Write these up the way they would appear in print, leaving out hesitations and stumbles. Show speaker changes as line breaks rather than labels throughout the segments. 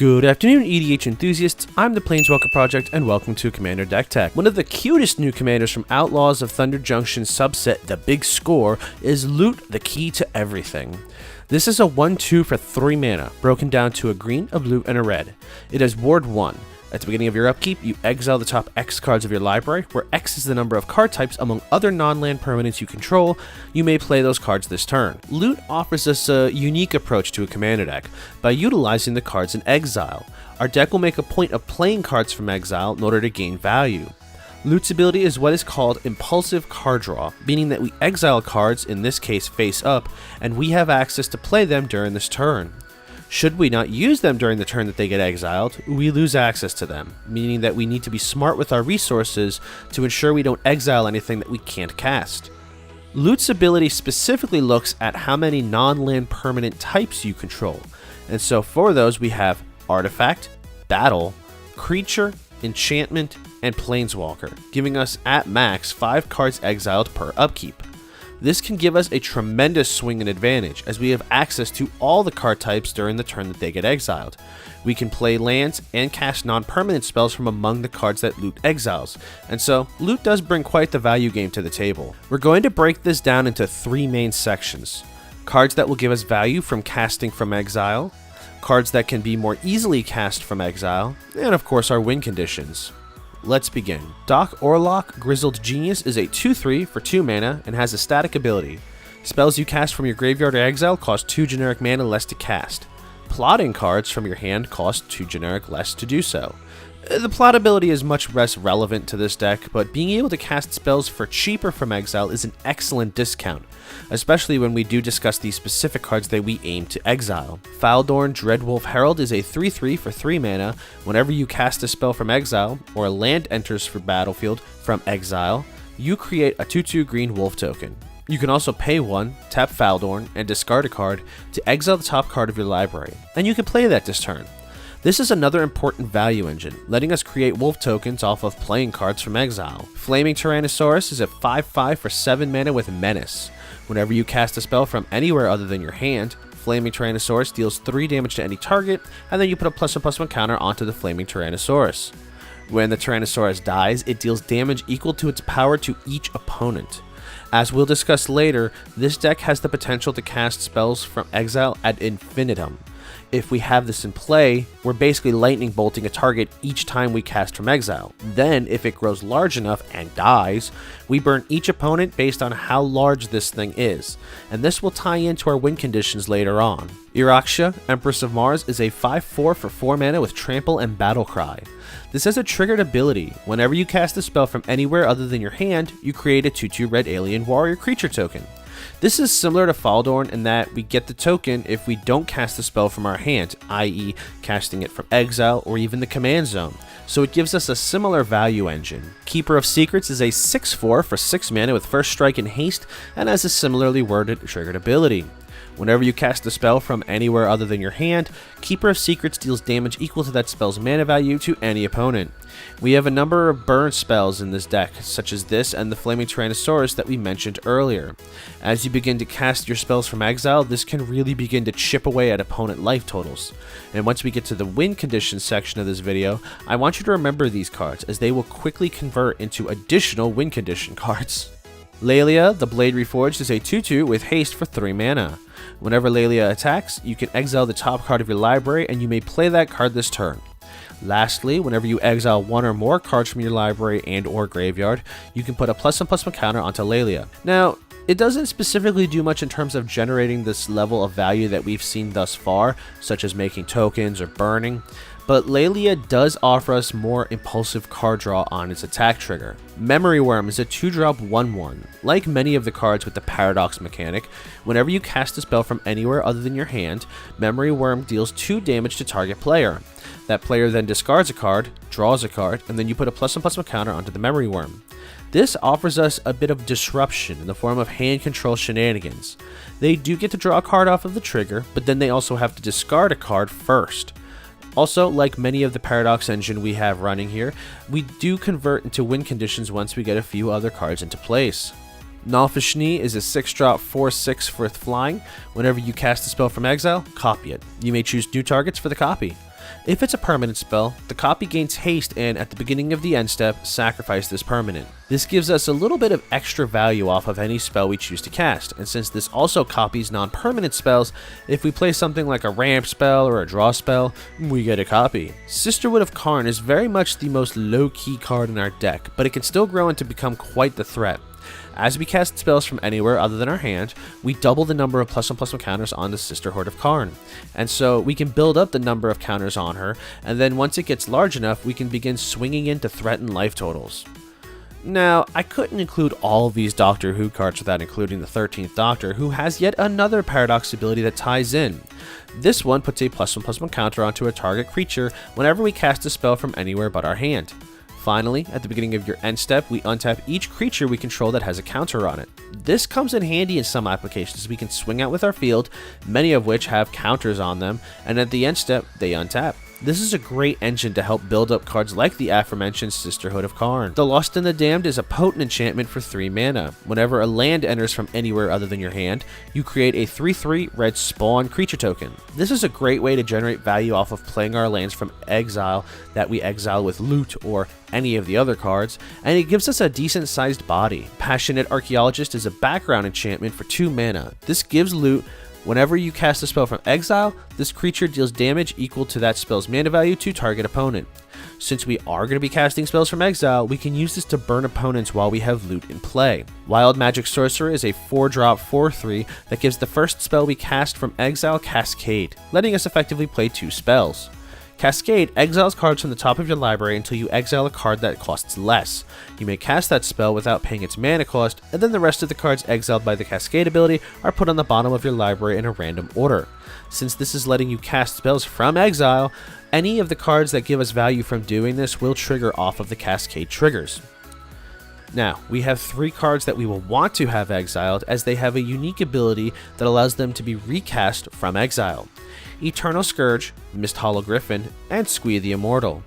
Good afternoon, EDH enthusiasts. I'm the Planeswalker Project, and welcome to Commander Deck Tech. One of the cutest new commanders from Outlaws of Thunder Junction subset, the Big Score, is Loot, the Key to Everything. This is a 1/2 for 3 mana, broken down to a green, a blue, and a red. It has Ward 1. At the beginning of your upkeep, you exile the top X cards of your library, where X is the number of card types among other non-land permanents you control. You may play those cards this turn. Loot offers us a unique approach to a commander deck by utilizing the cards in Exile. Our deck will make a point of playing cards from Exile in order to gain value. Loot's ability is what is called impulsive card draw, meaning that we exile cards, in this case face up, and we have access to play them during this turn. Should we not use them during the turn that they get exiled, we lose access to them, meaning that we need to be smart with our resources to ensure we don't exile anything that we can't cast. Loot's ability specifically looks at how many non-land permanent types you control, and so for those we have Artifact, Battle, Creature, Enchantment, and Planeswalker, giving us at max 5 cards exiled per upkeep. This can give us a tremendous swing and advantage, as we have access to all the card types during the turn that they get exiled. We can play lands and cast non-permanent spells from among the cards that Loot exiles, and so Loot does bring quite the value game to the table. We're going to break this down into 3 main sections. Cards that will give us value from casting from exile, cards that can be more easily cast from exile, and of course our win conditions. Let's begin. Doc Orlok, Grizzled Genius is a 2/3 for 2 mana and has a static ability. Spells you cast from your graveyard or exile cost 2 generic mana less to cast. Plotting cards from your hand cost 2 generic less to do so. The plot ability is much less relevant to this deck, but being able to cast spells for cheaper from exile is an excellent discount, especially when we do discuss the specific cards that we aim to exile. Faldorn Dreadwolf Herald is a 3/3 for 3 mana. Whenever you cast a spell from exile, or a land enters for battlefield from exile, you create a 2/2 green wolf token. You can also pay 1, tap Faldorn, and discard a card to exile the top card of your library, and you can play that this turn. This is another important value engine, letting us create wolf tokens off of playing cards from exile. Flaming Tyrannosaurus is a 5/5 for 7 mana with Menace. Whenever you cast a spell from anywhere other than your hand, Flaming Tyrannosaurus deals 3 damage to any target, and then you put a +1/+1 counter onto the Flaming Tyrannosaurus. When the Tyrannosaurus dies, it deals damage equal to its power to each opponent. As we'll discuss later, this deck has the potential to cast spells from exile ad infinitum. If we have this in play, we're basically lightning bolting a target each time we cast from exile. Then, if it grows large enough and dies, we burn each opponent based on how large this thing is, and this will tie into our win conditions later on. Iraxia, Empress of Mars, is a 5/4 for 4 mana with Trample and Battlecry. This has a triggered ability. Whenever you cast a spell from anywhere other than your hand, you create a 2/2 red alien warrior creature token. This is similar to Faldorn in that we get the token if we don't cast the spell from our hand, i.e. casting it from exile or even the command zone, so it gives us a similar value engine. Keeper of Secrets is a 6/4 for 6 mana with First Strike and Haste and has a similarly worded triggered ability. Whenever you cast a spell from anywhere other than your hand, Keeper of Secrets deals damage equal to that spell's mana value to any opponent. We have a number of burn spells in this deck, such as this and the Flaming Tyrannosaurus that we mentioned earlier. As you begin to cast your spells from exile, this can really begin to chip away at opponent life totals. And once we get to the win conditions section of this video, I want you to remember these cards, as they will quickly convert into additional win condition cards. Lelia, the Blade Reforged, is a 2/2 with haste for 3 mana. Whenever Lelia attacks, you can exile the top card of your library and you may play that card this turn. Lastly, whenever you exile 1 or more cards from your library and or graveyard, you can put a +1/+1 counter onto Lelia. Now, it doesn't specifically do much in terms of generating this level of value that we've seen thus far, such as making tokens or burning, but Lelia does offer us more impulsive card draw on its attack trigger. Memory Worm is a 2-drop 1/1. Like many of the cards with the Paradox mechanic, whenever you cast a spell from anywhere other than your hand, Memory Worm deals 2 damage to target player. That player then discards a card, draws a card, and then you put a +1/+1 counter onto the Memory Worm. This offers us a bit of disruption in the form of hand control shenanigans. They do get to draw a card off of the trigger, but then they also have to discard a card first. Also, like many of the Paradox engine we have running here, we do convert into win conditions once we get a few other cards into place. Nalfishni is a 6-drop 4/6 for flying. Whenever you cast a spell from exile, copy it. You may choose new targets for the copy. If it's a permanent spell, the copy gains haste and, at the beginning of the end step, sacrifice this permanent. This gives us a little bit of extra value off of any spell we choose to cast, and since this also copies non-permanent spells, if we play something like a ramp spell or a draw spell, we get a copy. Sisterhood of K is very much the most low-key card in our deck, but it can still grow into become quite the threat. As we cast spells from anywhere other than our hand, we double the number of +1/+1 counters on the Sisterhood of K, and so we can build up the number of counters on her, and then once it gets large enough, we can begin swinging in to threaten life totals. Now, I couldn't include all of these Doctor Who cards without including the 13th Doctor, who has yet another paradox ability that ties in. This one puts a +1/+1 counter onto a target creature whenever we cast a spell from anywhere but our hand. Finally, at the beginning of your end step, we untap each creature we control that has a counter on it. This comes in handy in some applications. We can swing out with our field, many of which have counters on them, and at the end step, they untap. This is a great engine to help build up cards like the aforementioned Sisterhood of K. The Lost and the Damned is a potent enchantment for 3 mana. Whenever a land enters from anywhere other than your hand, you create a 3/3 red spawn creature token. This is a great way to generate value off of playing our lands from exile that we exile with loot or any of the other cards, and it gives us a decent sized body. Passionate Archaeologist is a background enchantment for 2 mana. This gives loot. Whenever you cast a spell from exile, this creature deals damage equal to that spell's mana value to target opponent. Since we are going to be casting spells from exile, we can use this to burn opponents while we have loot in play. Wild Magic Sorcerer is a 4-drop 4/3 that gives the first spell we cast from exile Cascade, letting us effectively play 2 spells. Cascade exiles cards from the top of your library until you exile a card that costs less. You may cast that spell without paying its mana cost, and then the rest of the cards exiled by the Cascade ability are put on the bottom of your library in a random order. Since this is letting you cast spells from exile, any of the cards that give us value from doing this will trigger off of the Cascade triggers. Now, we have 3 cards that we will want to have exiled, as they have a unique ability that allows them to be recast from exile. Eternal Scourge, Mist Hollow Griffin, and Squee the Immortal.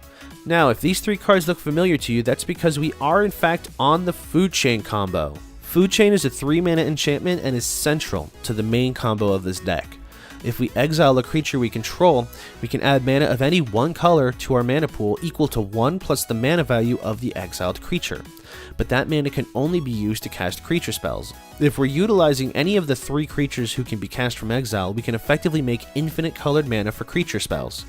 Now, if these 3 cards look familiar to you, that's because we are in fact on the Food Chain combo. Food Chain is a 3 mana enchantment and is central to the main combo of this deck. If we exile a creature we control, we can add mana of any one color to our mana pool equal to 1 plus the mana value of the exiled creature. But that mana can only be used to cast creature spells. If we're utilizing any of the 3 creatures who can be cast from exile, we can effectively make infinite colored mana for creature spells.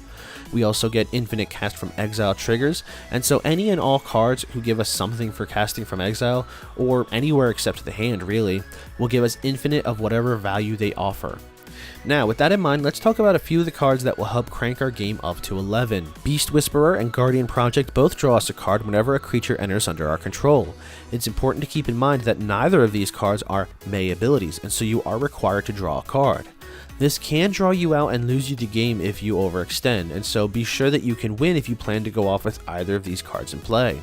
We also get infinite cast from exile triggers, and so any and all cards who give us something for casting from exile, or anywhere except the hand really, will give us infinite of whatever value they offer. Now, with that in mind, let's talk about a few of the cards that will help crank our game up to 11. Beast Whisperer and Guardian Project both draw us a card whenever a creature enters under our control. It's important to keep in mind that neither of these cards are May abilities, and so you are required to draw a card. This can draw you out and lose you the game if you overextend, and so be sure that you can win if you plan to go off with either of these cards in play.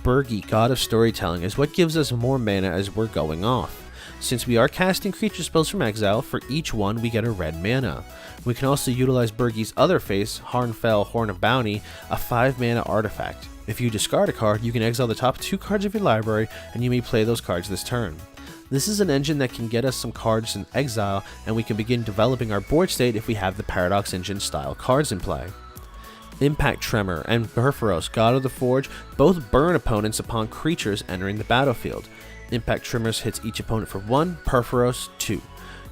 Birgi, God of Storytelling, is what gives us more mana as we're going off. Since we are casting creature spells from exile, for each one we get a red mana. We can also utilize Birgi's other face, Harnfell, Horn of Bounty, a 5 mana artifact. If you discard a card, you can exile the top 2 cards of your library, and you may play those cards this turn. This is an engine that can get us some cards in exile, and we can begin developing our board state if we have the Paradox Engine style cards in play. Impact Tremor and Perforos, God of the Forge, both burn opponents upon creatures entering the battlefield. Impact Tremors hits each opponent for 1, Perforos 2.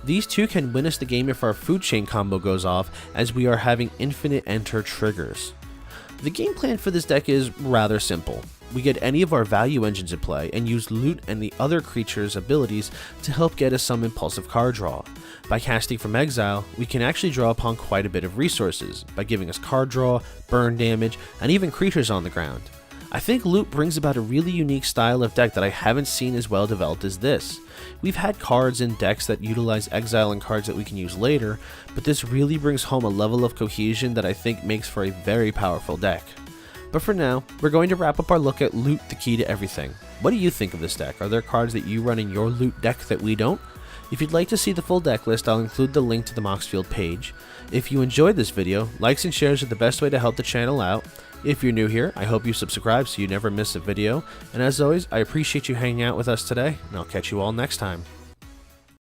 These 2 can win us the game if our Food Chain combo goes off, as we are having infinite enter triggers. The game plan for this deck is rather simple. We get any of our value engines in play and use loot and the other creatures' abilities to help get us some impulsive card draw. By casting from exile, we can actually draw upon quite a bit of resources, by giving us card draw, burn damage, and even creatures on the ground. I think loot brings about a really unique style of deck that I haven't seen as well developed as this. We've had cards in decks that utilize exile and cards that we can use later, but this really brings home a level of cohesion that I think makes for a very powerful deck. But for now, we're going to wrap up our look at Loot, the Key to Everything. What do you think of this deck? Are there cards that you run in your loot deck that we don't? If you'd like to see the full deck list, I'll include the link to the Moxfield page. If you enjoyed this video, likes and shares are the best way to help the channel out. If you're new here, I hope you subscribe so you never miss a video, and as always, I appreciate you hanging out with us today, and I'll catch you all next time.